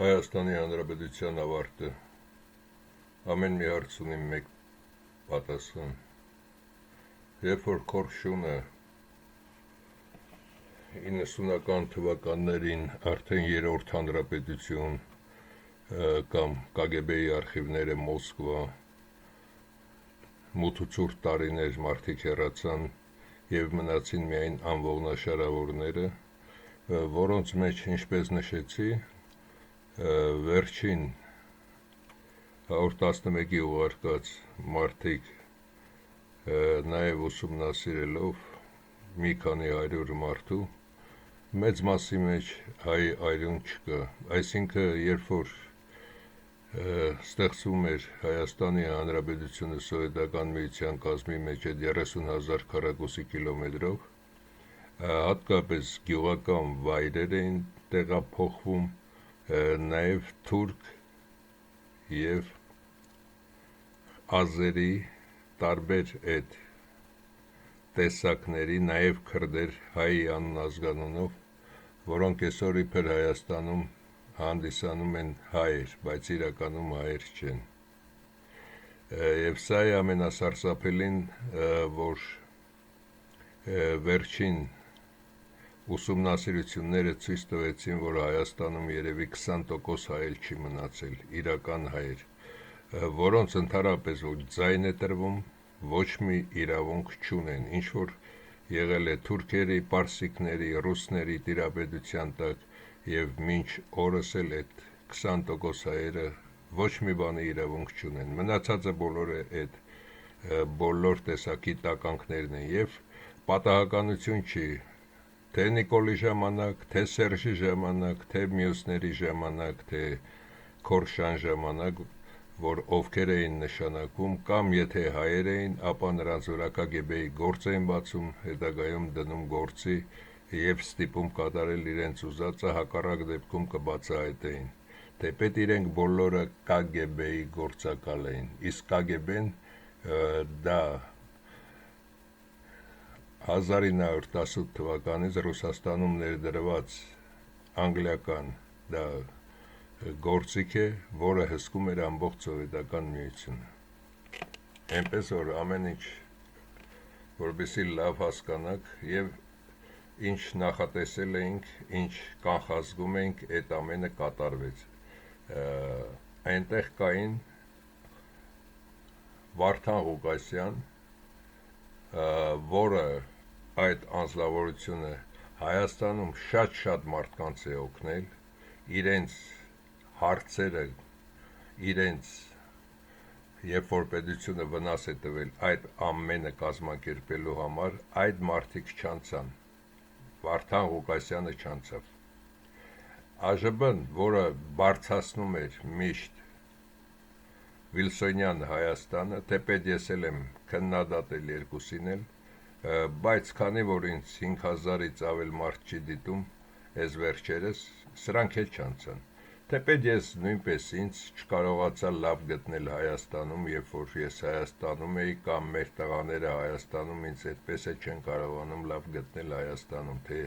Հայաստանի Հանրապետության ավարտը ամեն մի հարց ունի մեկ պատասխան։ Երբ որ Քորշունը 90-ական թվականներին արդեն երրորդ հանրապետություն կամ KGB-ի արխիվները Մոսկվա մութ ու ցուրտ տարիներ մարդիկ հեռացան եւ մնացին միայն անողնաշարավորները, որոնց մեջ, ինչպես նշեցի, վերջին 111-ի ուղարկած մարդիկ նաև ուսումնասիրելով մի քանի 100 մարդու մեծ մասի մեջ հայ այրուն չկա, այսինքն երբ որ ստեղծվում էր Հայաստանի Հանրապետությունը Սովետական միության կազմի մեջ այդ 30,000 քառակուսի կիլոմետրով հատկապես գյուղական վայրեր էին տեղափոխվում նաև թուրք և ազերի տարբեր այդ տեսակների, նաև քրդեր հայ անազգանունով, որոնք այսօր իբր Հայաստանում հանդիսանում են հայեր, բայց իրականում հայեր չեն։ Եվ սա է ամենասարսափելին, որ վերջին ուսումնասիրությունները ցույց տվեցին, որ Հայաստանում երևի 20% հայել չի մնացել, իրական հայեր, որոնց ընդհանրապես ոչ ձայն է տրվում, ոչ մի իրավունք չունեն, ինչ որ եղել է թուրքերի, պարսիկների, ռուսների տիրապետության տակ եւ մինչ օրս էլ այդ 20% հայերը ոչ մի բանի իրավունք չունեն, մնացածը բոլորը այդ բոլոր տեսակի տականքներն են եւ պատահականություն չի, թե Նիկոլի ժամանակ, թե Սերժի ժամանակ, թե մյուսների ժամանակ, թե Քորշան ժամանակ, որ ովքեր էին նշանակում, կամ եթե հայեր էին, ապա նրանց վրա KGB-ի գործ էին բացում, հետագայում դնում գործի եւ ստիպում կատարել իրենց ուզածը, հակառակ դեպքում կբացահայտեին, թեպետ իրենք բոլորը KGB-ի գործակալ էին, իսկ KGB-ն դա 1918 թվականից Ռուսաստանում ներդրված անգլիական դա գործիք է, որը հսկում էր ամբողջ Սովետական միությունը։ Այնպես որ ամեն ինչ, որպեսզի լավ հասկանաք եւ ինչ նախատեսել էինք, ինչ կանխազգում էինք, այդ ամենը կատարվեց։ Այնտեղ կային Վարդան Ղուկասյան, որը այդ անձնավորությունը Հայաստանում շատ մարդկանց է օգնել, իրենց հարցերը, իրենց երբ որ պետությունը վնաս է տվել այդ ամենը կազմակերպելու համար, այդ մարդիկ չանցան, Վարդան Ղուկասյանը չանցավ։ ԱԺԲ-ն, որը բարձրացնում էր միշտ Վիլսոնյան Հայաստանը, թեպետ ես էլ եմ քննադատել երկուսին էլ, բայց քանի որ ինձ 5000-ից ավել մարդ չի դիտում, այս վերջերս, սրանք էլ չանցան, թեպետ ես նույնպես ինձ չկարողացա լավ գտնել Հայաստանում, երբ որ ես Հայաստանում էի, կամ մեր տղաները Հայաստանում ինձ այդպես է չեն կարողանում լավ գտնել Հայաստանում, թե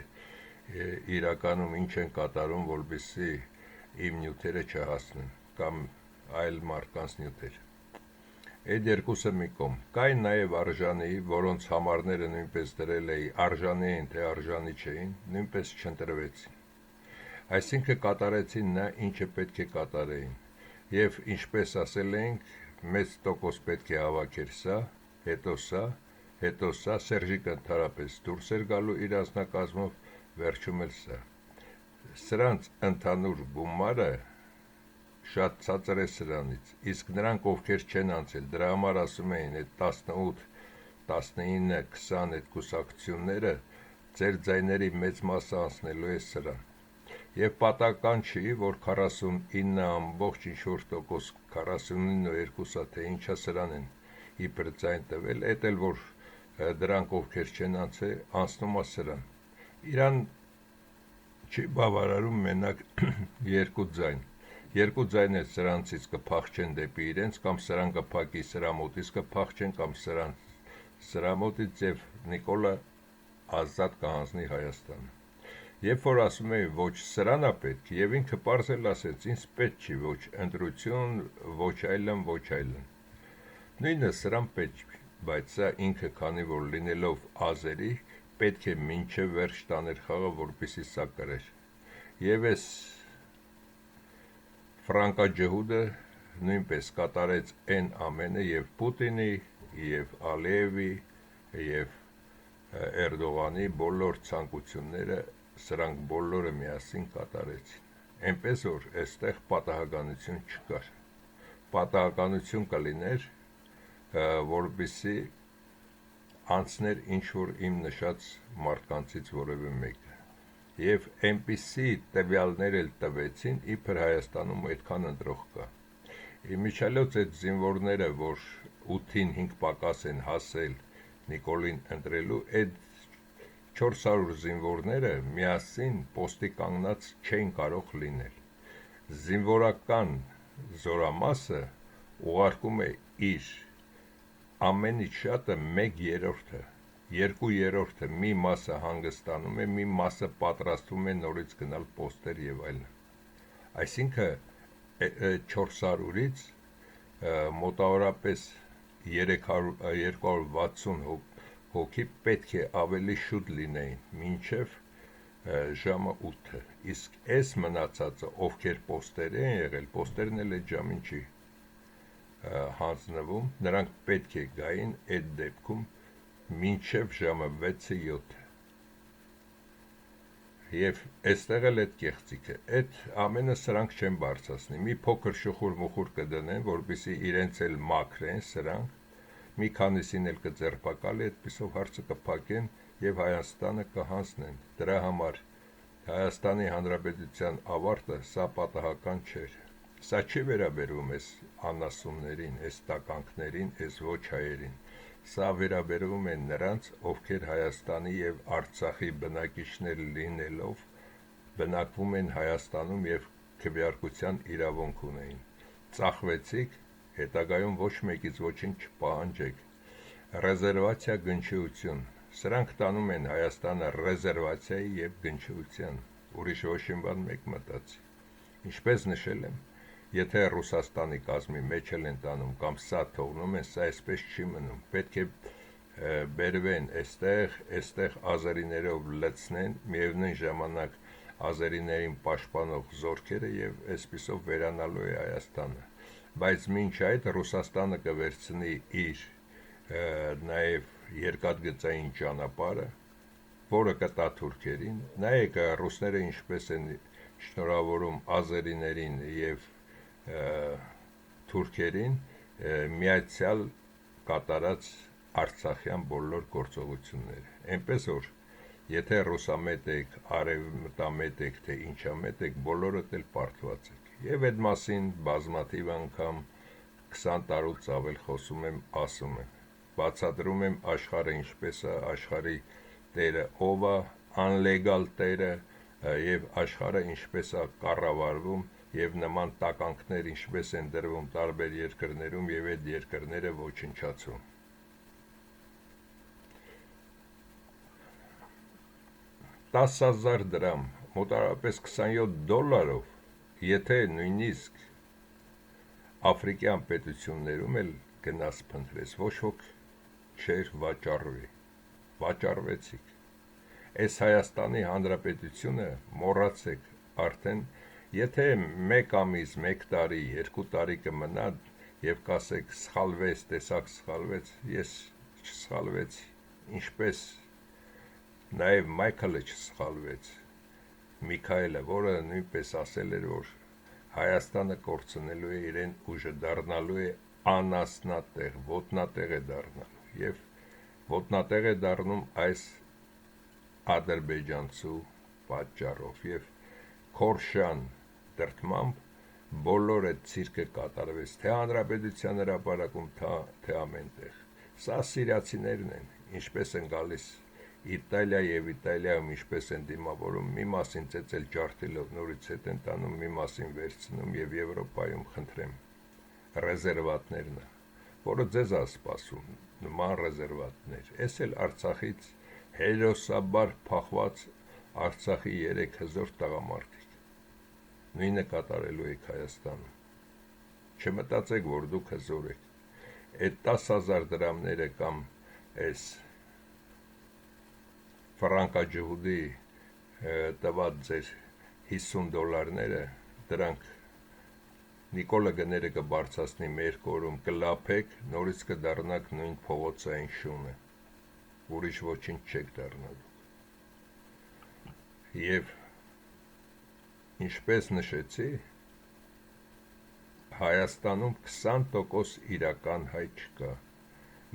իրականում ինչ են կատարում, որպեսզի իմ նյութերը չհասնեն, կամ այլ մարդկանց նյութեր։ Այդ երկուսը մի կողմ, կային նաև արժանի, որոնց համարները նույնպես դրել էի, արժանի էին, թե արժանի չէին, նույնպես չընտրվեցին։ Այսինքն կատարեցին նա, ինչը պետք է կատարեին, եւ ինչպես ասել էինք, մեծ տոկոս պետք է հավաքեր սա, հետո սա, հետո սա, Սերժիկը ընդհանրապես դուրս էր գալու իր անձնակազմով, վերջում էլ սա։ Սրանց ընդհանուր գումարը շատ ցածր է սրանից, իսկ նրանք ովքեր չեն անցել, դրա համար ասում էին այդ 18, 19, 20 այդ կուսակցությունները ձեր ձայների մեծ մասը անցնելու է սրան։ Եվ պատահական չի, որ 49 ամբողջ ինչ-որ տոկոս, 49.2-ը թե ինչա սրան են իբր ձայն տվել, էդ էլ որ դրանք ովքեր չեն անցել, անցնում է սրան։ Իրան չի բավարարում մենակ երկու ձայն։ Երկու ձայնը սրանցից կփախչեն դեպի իրենց, կամ սրան կփակի սրամոտից կփախչեն, կամ սրամոտից եւ Նիկոլը ազատ կհանձնի Հայաստանը։ Երբ որ ասում էի ոչ սրան է պետք, եւ ինքը պարզ էլ ասեց, ինձ պետք չի ոչ ընտրություն, ոչ այլն, ոչ այլն։ Նույնը սրան պետք, բայց սա ինքը քանի որ լինելով ազերի, պետք է մինչև վերջ տաներ խաղը, որպեսզի սա կրեր։ Եվ այս ֆրանկաջհուդը նույնպես կատարեց այն ամենը եւ Պուտինի, եւ Ալիևի, եւ Էրդողանի բոլոր ցանկությունները սրանք բոլորը միասին կատարեցին։ Այնպես որ այստեղ պատահականություն չկար։ Պատահականություն կլիներ, որպեսզի անցներ ինչ որ իմ նշած մարդկանցից որևէ մեկը։ Եվ այնպիսի տվյալներ էլ տվեցին, իբր Հայաստանում այդքան ընտրող կա։ Իմիջիայլոց այդ զինվորները, որ 8-ին 5 պակաս են հասել Նիկոլին ընտրելու, այդ 400 զինվորները միասին պոստի կանգնած չէին կարող լինել։ Զինվորական զորամասը ուղարկում է իր ամենից շատը 1/3-ը, 2/3-ը մի մասը հանգստանում է, մի մասը պատրաստվում է նորից գնալ պոստեր եւ այլն։ Այսինքն 400-ից մոտավորապես 260 հոգի պետք է ավելի շուտ լինեին մինչև ժամը 8-ը, իսկ այս մնացածը, ովքեր պոստեր են եղել, պոստերն էլ այդ ժամին չի հանձնվում, նրանք պետք է գային այդ դեպքում մինչև ժամը 6-7-ը։ Եվ այստեղ էլ այդ կեղծիքը, այդ ամենը սրանք չեն բարձրացնի, մի փոքր շուխուր-մուխուր կդնեն, որպեսզի իրենց էլ մաքրեն սրանք, մի քանիսին էլ կձերբակալի, այդպիսով հարցը կփակեն եւ Հայաստանը կհանձնեն։ Դրա համար Հայաստանի Հանրապետության ավարտը սա պատահական չէր։ Սա չի վերաբերում այս անասուններին, այս տականքներին, այս ոչ հայերին։ Սա վերաբերում է նրանց, ովքեր Հայաստանի եւ Արցախի բնակիչներ լինելով բնակվում են Հայաստանում եւ քվեարկության իրավունք ունեին։ Ծախվեցիք, հետագայում ոչ մեկից ոչինչ չպահանջեք։ Ռեզերվացիա գնչություն։ Սրանք տանում են Հայաստանը ռեզերվացիայի եւ գնչության։ Ուրիշ ոչ բան մեկ մտածի։ Ինչպես նշել եմ, եթե Ռուսաստանի կազմի մեջ են տանում կամ սա թողնում են, սա այսպես չի մնում։ Պետք է բերվեն այստեղ ազերիներով լցնեն, միևնույն ժամանակ ազերիներին պաշտպանող զորքերը եւ այսպիսով վերանալու է Հայաստանը։ Բայց մինչ այդ Ռուսաստանը կվերցնի իր նաեւ երկաթգծային ճանապարհը, որը կտա թուրքերին։ Նայեք ռուսները ինչպես են շնորհավորում ազերիներին եւ թուրքերին միացյալ կատարած Արցախյան բոլոր գործողությունները։ Այնպես որ եթե ռուսամետ եք, արևմտամետ եք, թե ինչամետ եք, բոլորդ էլ պարտված եք։ Եվ այդ մասին բազմաթիվ անգամ 20 տարուց ավել խոսում եմ, ասում եմ, բացատրում եմ աշխարհը ինչպես է, աշխարհի տերը ով է, անլեգալ տերը եւ աշխարհը ինչպես է կառավարվում եւ նման տականքներ ինչպես են դրվում տարբեր երկրներում եւ այդ երկրները ոչնչացում։ 10,000 դրամ, մոտավորապես $27, եթե նույնիսկ աֆրիկյան պետություններում էլ գնաց փնտրես, ոչ ոք չէր վաճառվի, վաճառվեցիք։ Այս Հայաստանի Հանրապետությունը մոռացեք արդեն, եթե 1 ամիս, 1 տարի, 2 տարի կմնա եւ կասեք սխալվեց, տեսակ սխալվեց, ես չսխալվեցի, ինչպես նաեւ Մայքլը չսխալվեց, Միքայելը, որը նույնպես ասել էր, որ Հայաստանը կորցնելու է իրեն ուժը, դառնալու է անասնատեղ, ոտնատեղ է դառնալու եւ ոտնատեղ է դառնում այս ադրբեջանցու պատճառով եւ Քորշյան դրդմամբ բոլոր այդ ցիրկը կատարվեց, թե հանրապետության հրապարակում, թե ամենտեղ։ Սա սիրիացիներն են, ինչպես են գալիս Իտալիա եւ Իտալիայում ինչպես են դիմավորում, մի մասին ծեծել ջարդելով նորից հետ են տանում, մի մասին վերցնում եւ Եվրոպայում խնդրեմ ռեզերվատներն, որը ձեզ է սպասում, նման ռեզերվատներ։ Էս էլ Արցախից հերոսաբար փախված Արցախի 3 հզոր տղամարդիկ, նույնը կատարելու եք Հայաստանում, չմտածեք, որ դուք հզոր եք, այդ 10,000 դրամները կամ այս ֆրանկաջհուդի տված ձեր $50, դրանք Նիկոլը գները կբարձրացնի մեր կորում, կլափեք, նորից կդառնաք նույն փողոցային շունը, ուրիշ ոչինչ չեք դառնալու։ Եվ ինչպես նշեցի, Հայաստանում 20% իրական հայ չկա,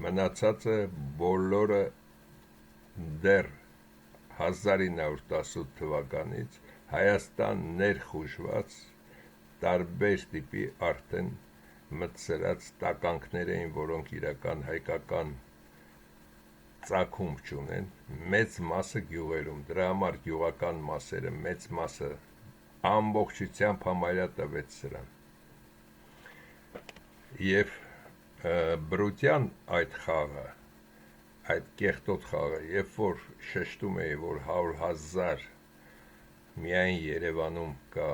մնացածը բոլորը դեռ 1918 թվականից Հայաստան ներխուժված տարբեր տիպի արդեն մտցրած տականքներ էին, որոնք իրական հայկական ծագում չունեն, մեծ մասը գյուղերում, դրա համար գյուղական մասերը մեծ մասը ամբողջությամբ համարյա տվեց սրան։ Եվ բրուտյան այդ խաղը, այդ կեղտոտ խաղը, երբ որ շեշտում էի, որ 100,000 միայն Երևանում կա,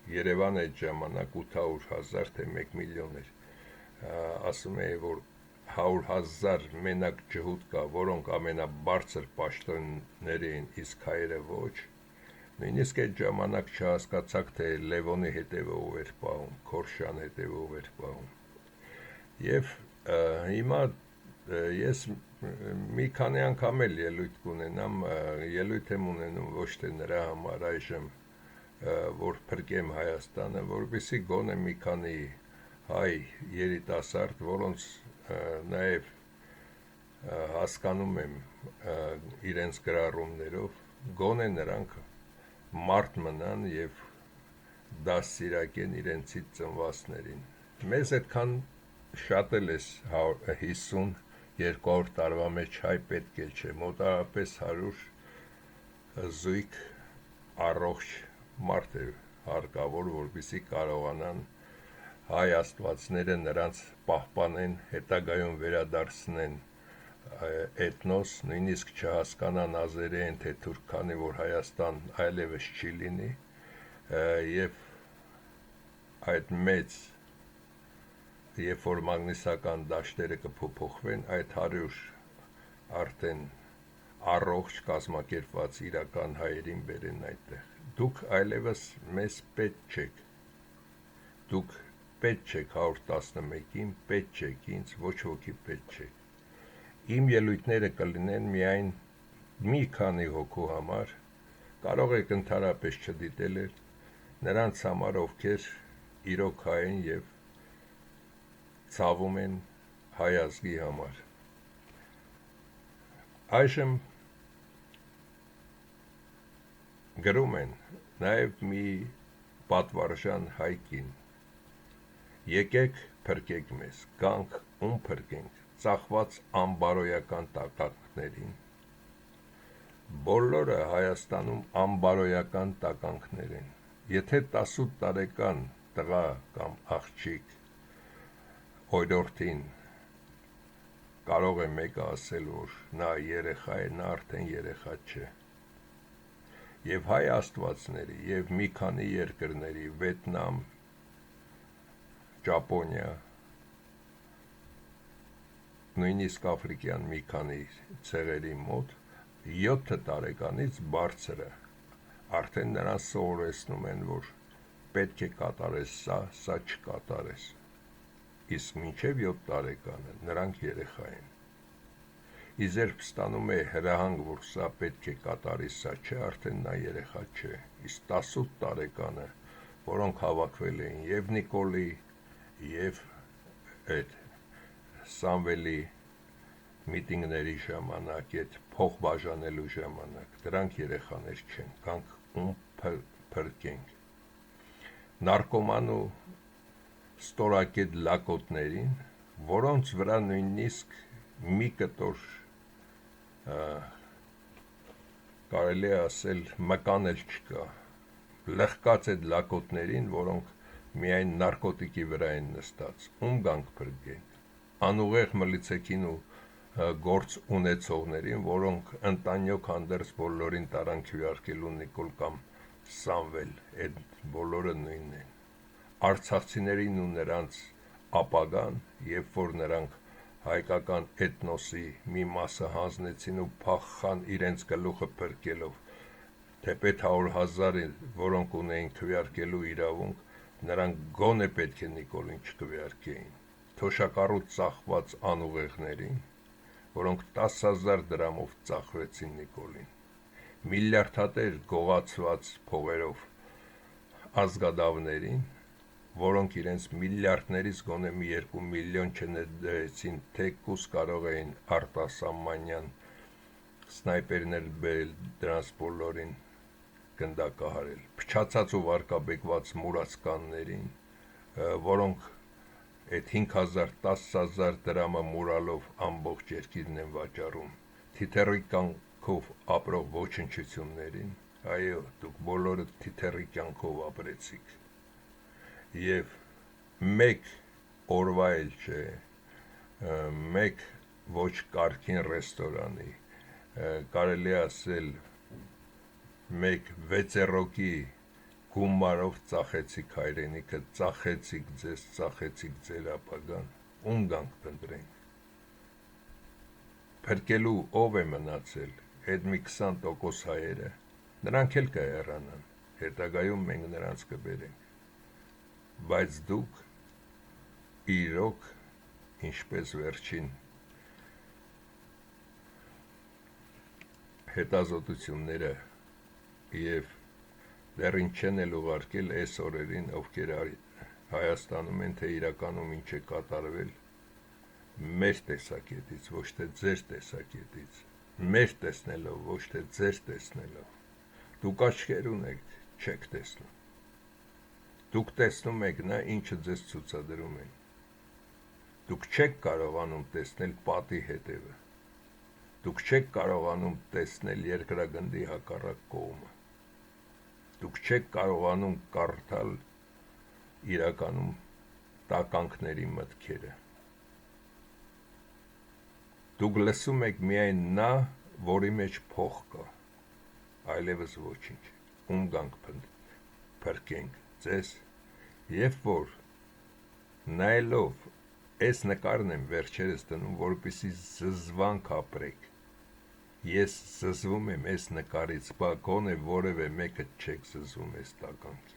Երևան այդ ժամանակ 800,000 թե 1 միլիոն էր, ասում էի, որ 100,000 մենակ ջհուդ կա, որոնք ամենաբարձր պաշտոններ էին, իսկ հայերը ոչ, նույնիսկ այդ ժամանակ չհասկացաք, թե Լևոնի հետևը ով էր պահում, Քորշան հետևը ով էր պահում։ Եվ հիմա ես մի քանի անգամ էլ ելույթ կունենամ, ելույթ եմ ունենում ոչ թե նրա համար այժմ, որ փրկեմ Հայաստանը, որպեսզի գոնե մի քանի հայ երիտասարդ, որոնց նաև հասկանում եմ իրենց գրառումներով, գոնե նրանք մարդ մնան և դաստիարակեն իրենցից ծնվածներին։ Մեզ այդքան շատ էլ էս 50-200 տարվա մեջ հայ պետք է չէ, մոտավորապես 100 զույգ առողջ մարդ է հարկավոր, որպեսզի կարողանան հայ աստվածները նրանց պահպանեն, հետագայում վերադարձնեն էթնոս, նույնիսկ չհասկանան ազերեն, թե թուրք, քանի որ Հայաստան այլևս չի լինի, և այդ մեծ, երբ որ մագնիսական դաշտերը կփոփոխվեն, այդ 100 արդեն առողջ կազմակերպված իրական հայերին բերեն այդտեղ։ Դուք այլևս մեզ պետք չեք, դուք պետք չեք 111-ին, պետք չեք ինձ, ոչ ոքի պետք չեք։ Իմ ելույթները կլինեն միայն մի քանի հոգու համար, կարող եք ընդհանրապես չդիտել էլ, նրանց համար, ովքեր իրոք հայ են և ցավում են հայ ազգի համար։ Այժմ գրում են նաև մի պատվարժան հայ կին. եկեք փրկեք մեզ, գանք ում փրկենք, ծախված անբարոյական տականքներին։ Բոլորը Հայաստանում անբարոյական տականքներ են։ Եթե 18 տարեկան տղա կամ աղջիկ օրորդին կարող է մեկը ասել, որ նա երեխա է, նա արդեն երեխա չէ։ Եվ հայ աստվածների, և մի քանի երկրների, Վիետնամ, Ճապոնիա, նույնիսկ աֆրիկյան մի քանի ցեղերի մոտ 7 տարեկանից բարձրը արդեն նրանց սովորեցնում են, որ պետք է կատարես սա չկատարես, իսկ մինչև 7 տարեկանը նրանք երեխա են։ Իզերբ ստանում է հրահանգ, որ սա պետք է կատարի, սա չէ, արդեն նա երեխա չէ, իսկ 18 տարեկանը, որոնք հավաքվել էին և Նիկոլի, և այդ Սամվելի միտինգների ժամանակ, այդ փող բաժանելու ժամանակ, դրանք երեխաներ չեն, կանք ում փրկենք։ Նարկոման ու ստորակետ լակոտներին, որոնց վրա նույնիսկ մի կտոր կարելի է ասել մկան էլ չկա, լղկած այդ լակոտներին, որոնք միայն նարկոտիկի վրա են նստած, ում գանք փրկենք, անուղեղ մլիցեքին ու գործ ունեցողներին, որոնք ընտանյոք հանդերձ բոլորին տարան քվեարկելու Նիկոլ կամ Սամվել, այդ բոլորը նույնն են։ Արցախցիներին ու նրանց ապագան, երբ որ նրանք հայկական էթնոսի մի մասը հանձնեցին ու փախան իրենց գլուխը փրկելով, թեպետ 100,000, որոնք ունեին քվեարկելու իրավունք, նրանք գոնե պետք է Նիկոլին չքվեարկեին։ Թոշակառուց ծախված անուղեղներին, որոնք 10,000 դրամով ծախվեցին Նիկոլին, միլիարդատեր գողացված փողերով ազգադավներին, որոնք իրենց միլիարդներից գոնե մի 2 միլիոն չներդրեցին, թեկուզ կարող էին արտասահմանյան սնայպերներ բերել դրանց բոլորին գնդակահարել, փչացած ու վարկաբեկված մուրացկաններին, որոնք այդ 5,000, 10,000 դրամը մուրալով ամբողջ երկիրն են վաճառում, թիթեռի կյանքով ապրող ոչնչություններին, այո, դուք բոլորը թիթեռի կյանքով ապրեցիք, և մեկ օրվա էլ չէ, մեկ ոչ կարգին ռեստորանի, կարելի ասել մեկ վեցերոկի գումարով ծախեցիք հայրենիքը, ծախեցիք ձեզ, ծախեցիք ձեր ապագան, ում գանք փնտրենք։ Փրկելու ով է մնացել, այդ մի 20% հայերը, նրանք էլ կհեռանան, հետագայում մենք նրանց կբերենք, բայց դուք իրոք ինչպես վերջին հետազոտությունները և դեռ ինչ չեն էլ ուղարկել այս օրերին, ովքեր Հայաստանում են, թե իրականում ինչ է կատարվել մեր տեսակետից, ոչ թե ձեր տեսակետից, մեր տեսնելով, ոչ թե ձեր տեսնելով, դուք աչքեր ունեք, չեք տեսնում, դուք տեսնում եք նա ինչը ձեզ ցուցադրում են, դուք չեք կարողանում տեսնել պատի հետևը, դուք չեք կարողանում տեսնել երկրագնդի հակառակ կողմը, դուք չեք կարողանում կարդալ իրականում տականքների մտքերը, դուք լսում եք միայն նա, որի մեջ փող կա, այլևս ոչինչ, ում գանք փրկենք ձեզ, և որ նայելով այս նկարն եմ վերջերս դնում, որպեսզի զզվանք ապրեք, ես զզվում եմ այս նկարից, բա գոնե որևէ մեկը չեք զզվում այս տականքից,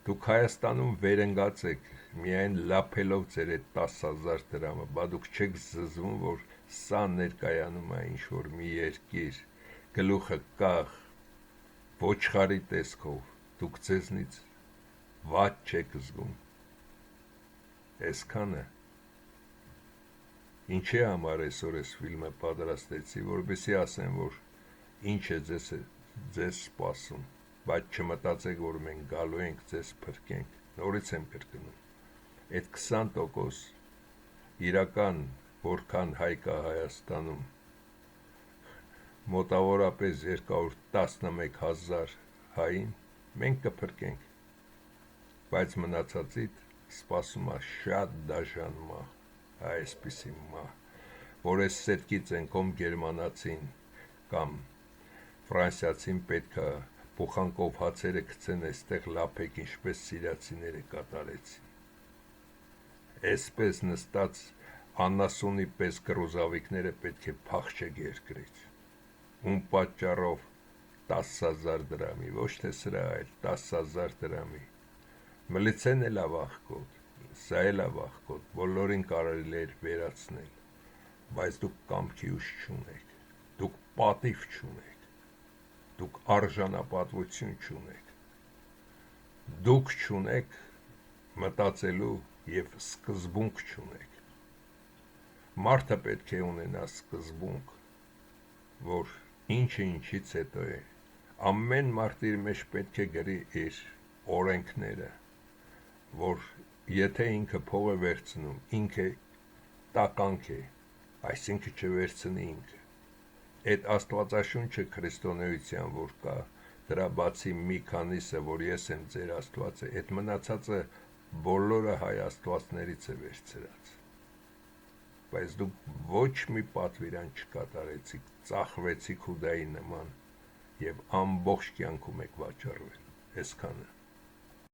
դուք Հայաստանում վերընկած եք, միայն լափելով ձեր այդ 10,000 դրամը, բա դուք չեք զզվում, որ սա ներկայանում է ինչ-որ մի երկիր, գլուխը կախ, ոչխարի տեսքով, դուք ձեզնից վատ չեք զգում, այսքանը, ինչի համար այսօր այս ֆիլմը պատրաստեցի, որպեսզի ասեմ, որ ինչ է ձեզ սպասում, բայց չմտածեք, որ մենք գալու ենք ձեզ փրկենք, նորից եմ կրկնում, այդ 20% իրական որքան հայ կա Հայաստանում, մոտավորապես 211,000 հային մենք կփրկենք, բայց մնացածիդ սպասում է շատ դաժան մահ, այսպիսի մահ, որ այս սետքից ենքոմ գերմանացին կամ ֆրանսիացին պետք է փոխանկով հացերը գցեն այստեղ լափեք, ինչպես սիրիացիները կատարեցին, այսպես նստած անասունի պես կռուզավիկները պետք է փախչեք երկրից, ում պատճառով 10,000 դրամի, ոչ թե սրա, այլ 10,000 դրամի, մլիցեն էլ ավաղկոտ, սա էլ ավաղկոտ, բոլորին կարելի էր վերացնել, բայց դուք կամքի ուժ չունեք, դուք պատիվ չունեք, դուք արժանապատվություն չունեք, դուք չունեք մտածելու և սկզբունք չունեք, մարդը պետք է ունենա սկզբունք, որ ինչը ինչից հետո է, ամեն մարդ իր մեջ պետք է գրի իր օրենքները, որ եթե ինքը փող է վերցնում, ինքը տականք է, այսինքն չվերցնի ինքը, այդ աստվածաշունչը քրիստոնեության, որ կա, դրա բացի մի քանիսը, որ ես եմ ձեր աստվածը, այդ մնացածը բոլորը հայ աստվածներից է վերցրած, բայց դուք ոչ մի պատվիրան չկատարեցիք, ծախվեցիք Հուդայի նման եւ ամբողջ կյանքում եք վաճառվել, այսքանը։